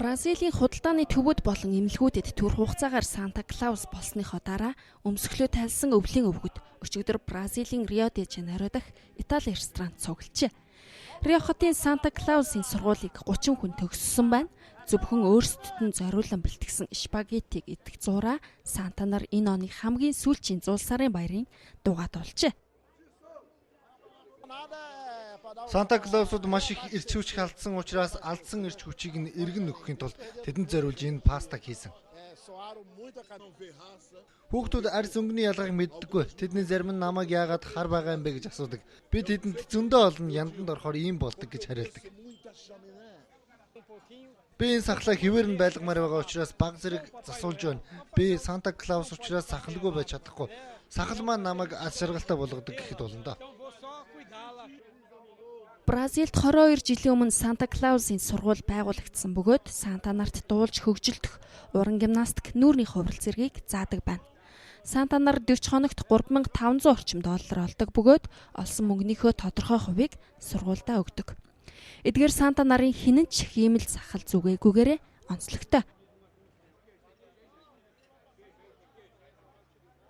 Бразилийн худалдааны төвүүд болон эмнэлгүүдэд төр хугацаагаар Санта Клаус болсныхоо дараа өмсгөлөө тайлсан өвлийн өвгөд өчигдөр Бразилийн Рио де Жанейро дахь Итали ресторанд цуглжээ. Рио хотын Санта Клаусын сургуулийг 30 хүн төгссөн байна. Зөвхөн өөрсдөд нь зориулан бэлтгэсэн спагеттиг идэх зураа Санта нар энэ оны хамгийн сүүлчийн зуул сарын баярын дугаад болжээ. Санта Клаусууд маш их эрч хүч алдсан учраас алдсан эрч хүчийг нь эргэн өгөхийн тулд тэдэнд зориулж энэ пастаг хийсэн. Хүүхдүүд арьс өнгөний ялгааг мэддэггүй. Тэдний зарим нь намайг яагаад хар байгаа юм бэ гэж асуудаг. Би тэдэнд зөндөө олон янданд орохоор ийм болдог гэж хариулдаг. Би энэ сахлаа хэвээр нь байлгамаар байгаа учраас баг зэрэг засуулж байна. Би Санта Клаус учраас сахалгүй байж чадахгүй. Сахал маань намайг аз жаргалтай болгодог гэхэд болно доо. Бразилд 22 жилийн өмнө Санта Клаусын сургууль байгуулагдсан бөгөөд Санта нарт дуулж хөгжилдөх уран гимнастик нүүрний хувирал зэргийг заадаг байна. Санта нар 40 хоногт 3500 орчим доллар олдог бөгөөд олсон мөнгөнийхөө тодорхой хувийг сургуульдаа өгдөг. Эдгээр Санта нарын хинэн ч хиймэл сахал зүгээгүйгээрээ онцлогтой.